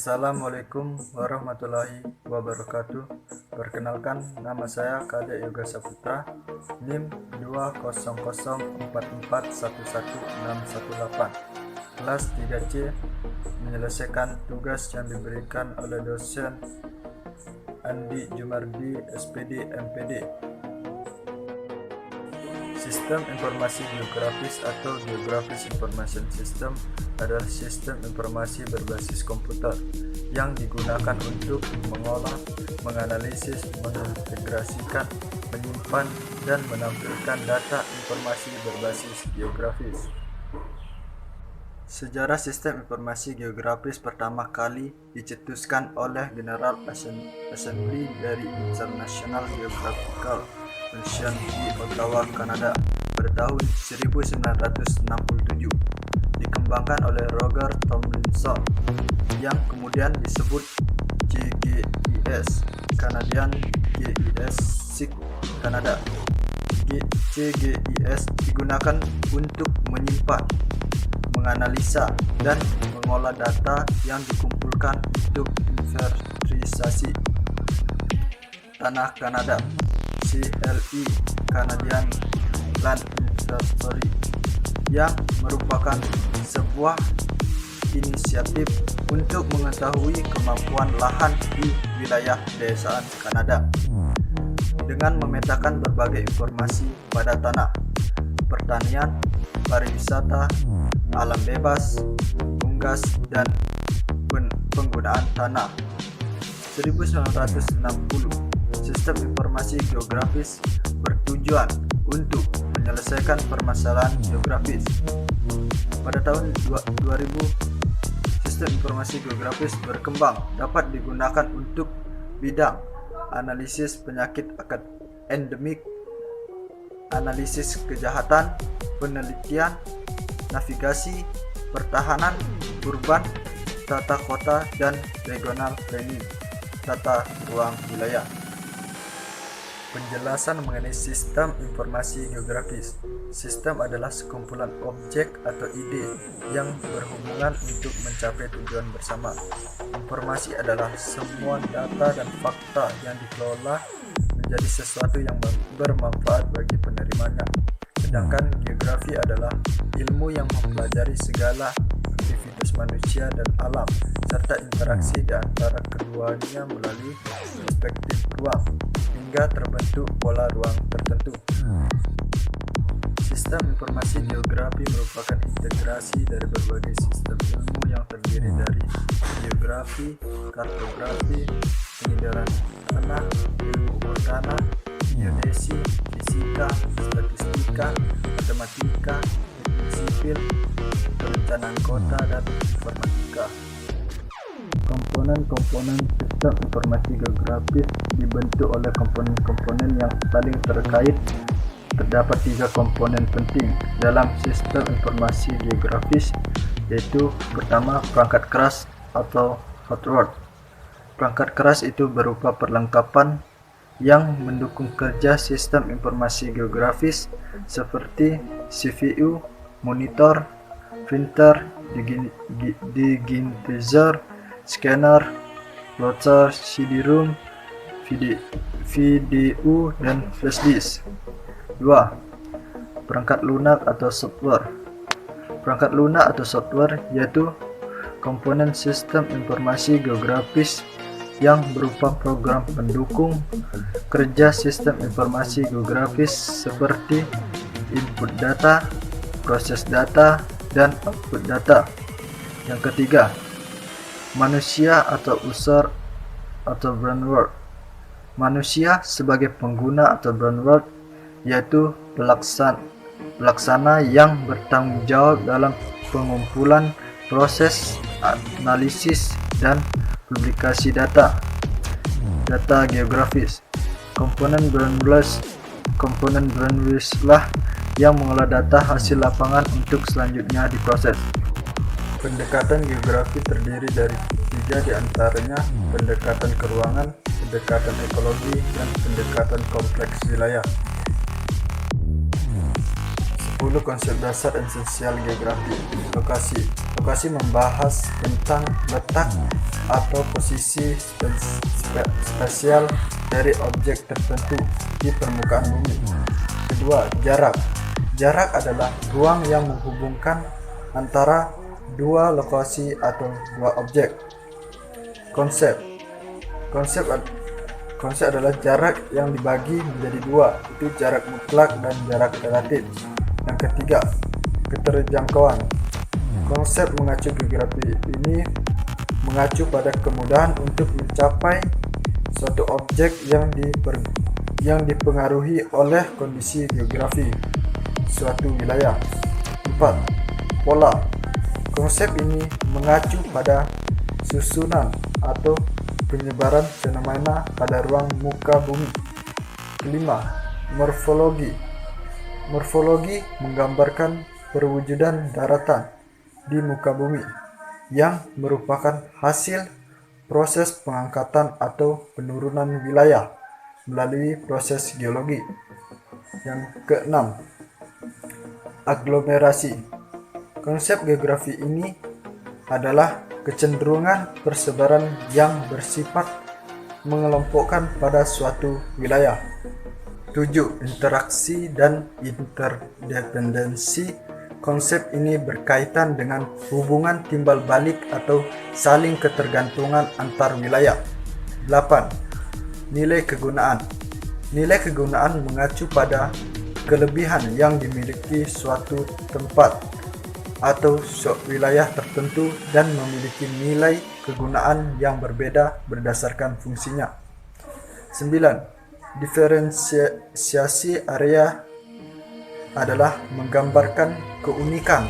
Assalamualaikum warahmatullahi wabarakatuh. Perkenalkan, nama saya Kadek Yoga Saputra, NIM 20044111618, kelas 3C, menyelesaikan tugas yang diberikan oleh dosen Andi Jumardi, SPD, MPD. Sistem informasi geografis atau Geographic Information System adalah sistem informasi berbasis komputer yang digunakan untuk mengolah, menganalisis, mengintegrasikan, menyimpan, dan menampilkan data informasi berbasis geografis. Sejarah sistem informasi geografis pertama kali dicetuskan oleh General Assembly dari International Geographical Commission di Ottawa, Kanada pada tahun 1967, dikembangkan oleh Roger Tomlinson yang kemudian disebut CGIS, Canadian GIS SIG Canada. CGIS digunakan untuk menyimpan, menganalisa, dan mengolah data yang dikumpulkan untuk inventarisasi tanah Kanada. CLE, Canadian Land Inventory, yang merupakan sebuah inisiatif untuk mengetahui kemampuan lahan di wilayah pedesaan Kanada dengan memetakan berbagai informasi pada tanah, pertanian, pariwisata, alam bebas, unggas, dan penggunaan tanah. 1960, sistem informasi geografis bertujuan untuk menyelesaikan permasalahan geografis. Pada tahun 2000, sistem informasi geografis berkembang dapat digunakan untuk bidang analisis penyakit endemik, analisis kejahatan, penelitian, navigasi, pertahanan, urban, tata kota, dan regional planning, tata ruang wilayah. Penjelasan mengenai sistem informasi geografis. Sistem adalah sekumpulan objek atau ide yang berhubungan untuk mencapai tujuan bersama. Informasi adalah semua data dan fakta yang dikelola menjadi sesuatu yang bermanfaat bagi penerimanya. Sedangkan geografi adalah ilmu yang mempelajari segala aktivitas manusia dan alam, serta interaksi di antara keduanya melalui perspektif ruang, hingga terbentuk pola ruang tertentu. Sistem informasi geografi merupakan integrasi dari berbagai sistem ilmu yang terdiri dari geografi, kartografi, pengindaran tanah, ilmu umur tanah, geodesi, fisika, statistika, matematika, teknik sipil, perencanaan kota, dan informatika. Komponen-komponen sistem informasi geografis dibentuk oleh komponen-komponen yang saling terkait. Terdapat 3 komponen penting dalam sistem informasi geografis, yaitu pertama, perangkat keras atau hardware. Perangkat keras itu berupa perlengkapan yang mendukung kerja sistem informasi geografis seperti CPU, monitor, printer, digitizer, scanner, plotter, CD-ROM, VDU, dan flash disk. 2. Perangkat lunak atau software. Perangkat lunak atau software yaitu komponen sistem informasi geografis yang berupa program pendukung kerja sistem informasi geografis seperti input data, proses data, dan output data. Yang ketiga, manusia atau user atau brainword. Manusia sebagai pengguna atau brainword yaitu pelaksana yang bertanggung jawab dalam pengumpulan, proses, analisis, dan publikasi data geografis. Komponen brainword lah yang mengolah data hasil lapangan untuk selanjutnya diproses. Pendekatan geografi terdiri dari 3 diantaranya: pendekatan keruangan, pendekatan ekologi, dan pendekatan kompleks wilayah. 10 konsep dasar esensial geografi. Lokasi. Lokasi membahas tentang letak atau posisi spasial dari objek tertentu di permukaan bumi. Kedua, jarak. Jarak adalah ruang yang menghubungkan antara dua lokasi atau dua objek. Konsep. Konsep adalah jarak yang dibagi menjadi dua, itu jarak mutlak dan jarak relatif. Yang ketiga, keterjangkauan. Konsep mengacu geografi ini mengacu pada kemudahan untuk mencapai suatu objek yang dipengaruhi oleh kondisi geografi suatu wilayah. 4. Pola. Konsep ini mengacu pada susunan atau penyebaran fenomena pada ruang muka bumi. Kelima, morfologi. Morfologi menggambarkan perwujudan daratan di muka bumi yang merupakan hasil proses pengangkatan atau penurunan wilayah melalui proses geologi. Yang keenam, aglomerasi. Konsep geografi ini adalah kecenderungan persebaran yang bersifat mengelompokkan pada suatu wilayah. 7. Interaksi dan interdependensi. Konsep ini berkaitan dengan hubungan timbal balik atau saling ketergantungan antar wilayah. 8. Nilai kegunaan. Nilai kegunaan mengacu pada kelebihan yang dimiliki suatu tempat atau wilayah tertentu dan memiliki nilai kegunaan yang berbeda berdasarkan fungsinya. 9. Diferensiasi area adalah menggambarkan keunikan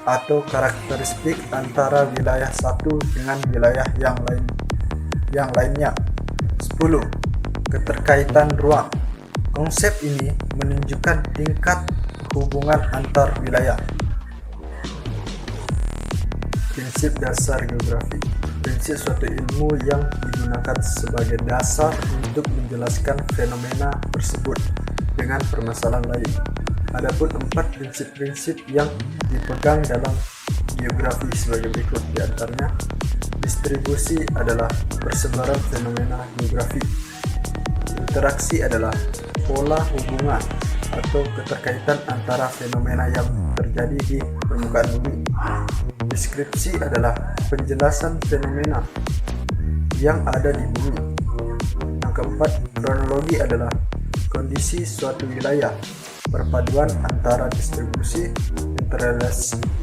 atau karakteristik antara wilayah satu dengan wilayah yang lainnya. 10. Keterkaitan ruang. Konsep ini menunjukkan tingkat hubungan antar wilayah. Prinsip dasar geografi. Prinsip suatu ilmu yang digunakan sebagai dasar untuk menjelaskan fenomena tersebut dengan permasalahan lain. Adapun 4 prinsip-prinsip yang dipegang dalam geografi sebagai berikut, di antaranya: distribusi adalah persebaran fenomena geografi. Interaksi adalah pola hubungan atau keterkaitan antara fenomena yang terjadi di permukaan bumi. Deskripsi adalah penjelasan fenomena yang ada di bumi. Yang keempat, kronologi adalah kondisi suatu wilayah. Perpaduan antara distribusi,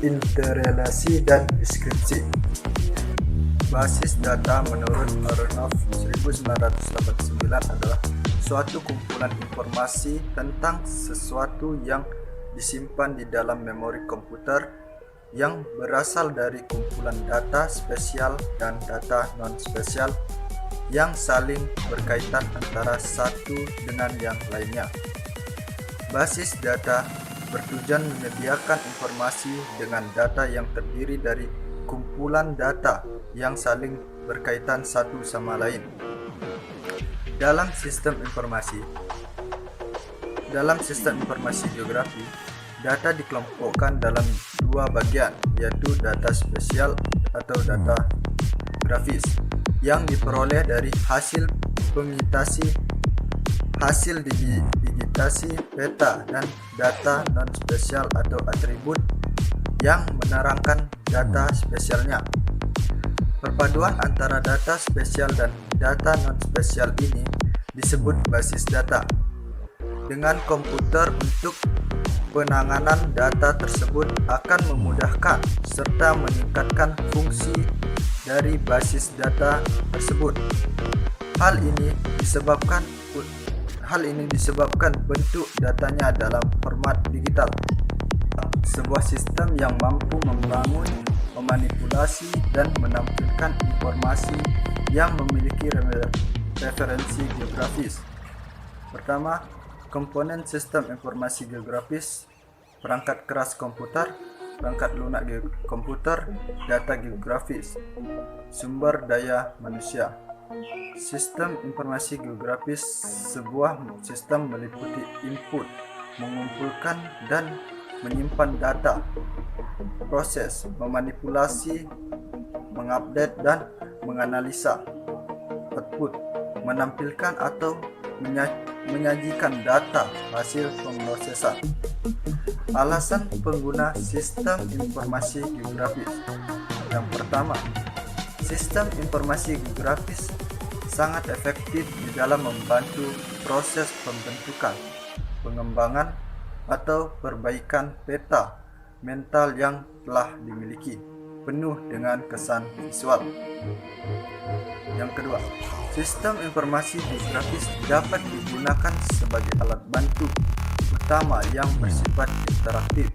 interrelasi dan deskripsi. Basis data menurut Aronoff 1989 adalah suatu kumpulan informasi tentang sesuatu yang disimpan di dalam memori komputer yang berasal dari kumpulan data spesial dan data non-spesial yang saling berkaitan antara satu dengan yang lainnya. Basis data bertujuan menyediakan informasi dengan data yang terdiri dari kumpulan data yang saling berkaitan satu sama lain. Dalam sistem informasi geografi, data dikelompokkan dalam dua bagian, yaitu data spesial atau data grafis yang diperoleh dari hasil digitasi peta, dan data non-spesial atau atribut yang menerangkan data spesialnya. Perpaduan antara data spesial dan data non-spesial ini disebut basis data. Dengan komputer untuk penanganan data tersebut akan memudahkan serta meningkatkan fungsi dari basis data tersebut. Hal ini disebabkan bentuk datanya dalam format digital. Sebuah sistem yang mampu membangun, memanipulasi, dan menampilkan informasi yang memiliki referensi geografis. Pertama, komponen sistem informasi geografis: perangkat keras komputer, perangkat lunak komputer, data geografis. Sumber daya manusia. Sistem informasi geografis sebuah sistem meliputi input, mengumpulkan dan menyimpan data, proses, memanipulasi, mengupdate dan menganalisa, output, menampilkan atau menyajikan data hasil pemrosesan. Alasan pengguna sistem informasi geografis. Yang pertama, sistem informasi geografis sangat efektif di dalam membantu proses pembentukan, pengembangan, atau perbaikan peta mental yang telah dimiliki, penuh dengan kesan visual. Yang kedua, sistem informasi geografis dapat digunakan sebagai alat bantu utama yang bersifat interaktif,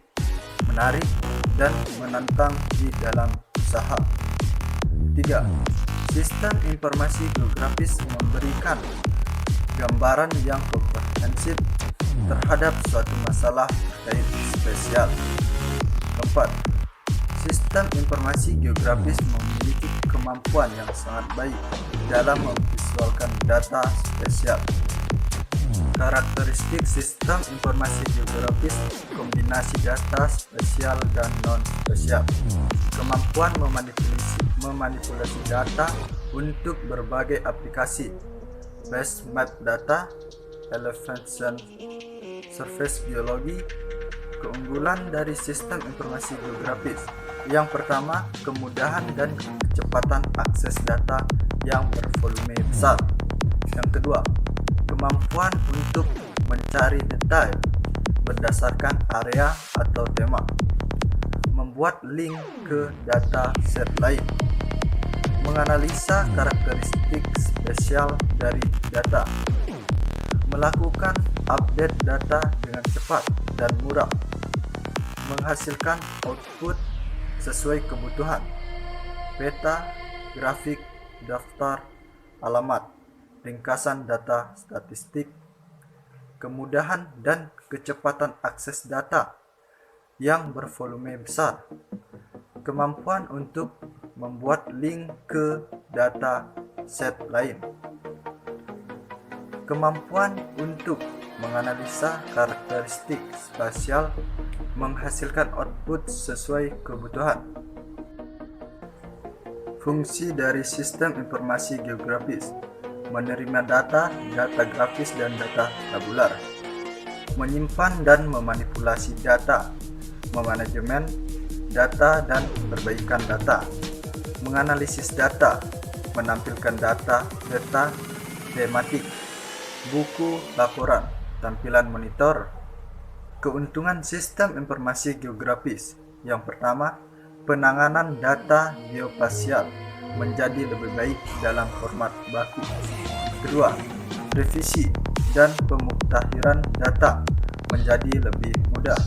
menarik, dan menantang di dalam usaha. 3. Sistem informasi geografis memberikan gambaran yang komprehensif terhadap suatu masalah terkait spesial. 4. Sistem informasi geografis memiliki kemampuan yang sangat baik dalam memvisualkan data spesial. Karakteristik sistem informasi geografis: kombinasi data spesial dan non-spesial, kemampuan memanipulasi data untuk berbagai aplikasi, base map data, elevation surface geologi. Keunggulan dari sistem informasi geografis: yang pertama, kemudahan dan kecepatan akses data yang bervolume besar. Yang kedua, kemampuan untuk mencari detail berdasarkan area atau tema, membuat link ke data set lain, menganalisa karakteristik spesial dari data, melakukan update data dengan cepat dan murah, menghasilkan output sesuai kebutuhan, peta, grafik, daftar, alamat, ringkasan data statistik, kemudahan dan kecepatan akses data yang bervolume besar, kemampuan untuk membuat link ke data set lain, kemampuan untuk menganalisa karakteristik spasial, menghasilkan output sesuai kebutuhan. Fungsi dari sistem informasi geografis: menerima data grafis dan data tabular, menyimpan dan memanipulasi data, memanajemen data dan perbaikan data, menganalisis data, menampilkan data peta tematik, buku laporan, tampilan monitor. Keuntungan sistem informasi geografis: yang pertama, penanganan data geospasial menjadi lebih baik dalam format baku. Kedua, revisi dan pemuktahiran data menjadi lebih mudah.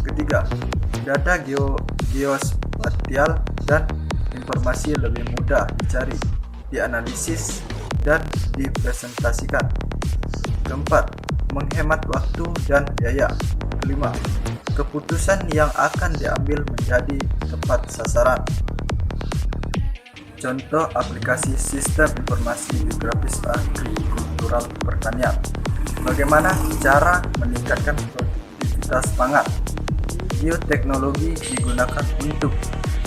Ketiga, data geospasial dan informasi lebih mudah dicari, dianalisis, dan dipresentasikan. Keempat, menghemat waktu dan biaya. Kelima, keputusan yang akan diambil menjadi tepat sasaran. Contoh aplikasi sistem informasi geografis agrikultural pertanian. Bagaimana cara meningkatkan produktivitas pangan? Bioteknologi digunakan untuk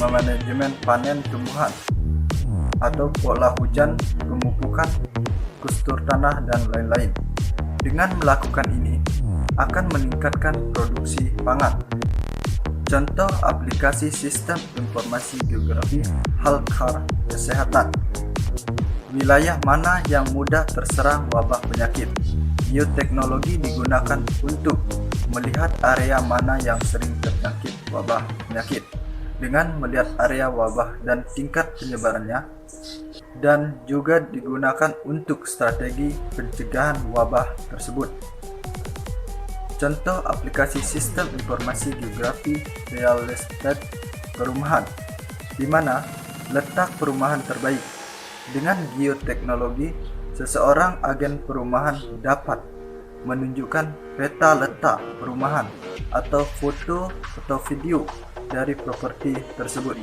memanajemen panen tumbuhan atau pola hujan, pemupukan, kustur tanah, dan lain-lain. Dengan melakukan ini, akan meningkatkan produksi pangan. Contoh aplikasi sistem informasi geografi healthcare kesehatan. Wilayah mana yang mudah terserang wabah penyakit? Bioteknologi digunakan untuk melihat area mana yang sering terjangkit wabah penyakit. Dengan melihat area wabah dan tingkat penyebarannya, dan juga digunakan untuk strategi pencegahan wabah tersebut. Contoh aplikasi sistem informasi geografi real estate perumahan, di mana letak perumahan terbaik. Dengan geoteknologi, seseorang agen perumahan dapat menunjukkan peta letak perumahan atau foto atau video dari properti tersebut.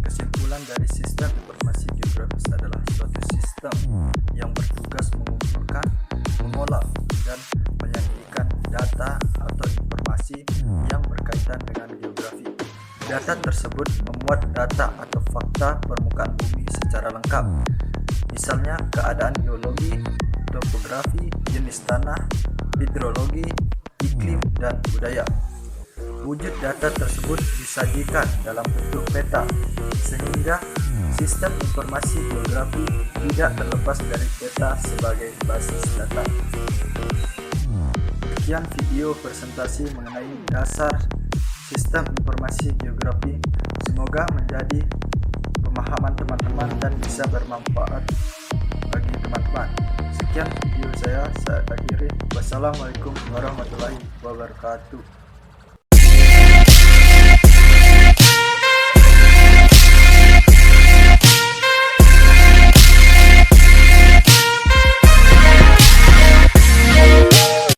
Kesimpulan dari sistem informasi geografis adalah suatu sistem yang bertugas mengumpulkan, mengolah, dan menyajikan data Data tersebut memuat data atau fakta permukaan bumi secara lengkap, misalnya keadaan geologi, topografi, jenis tanah, hidrologi, iklim, dan budaya. Wujud data tersebut disajikan dalam bentuk peta, sehingga sistem informasi geografi tidak terlepas dari peta sebagai basis data. Sekian video presentasi mengenai dasar sistem informasi geografi. Semoga menjadi pemahaman teman-teman dan bisa bermanfaat bagi teman-teman. Sekian video saya akhiri. Wassalamualaikum warahmatullahi wabarakatuh.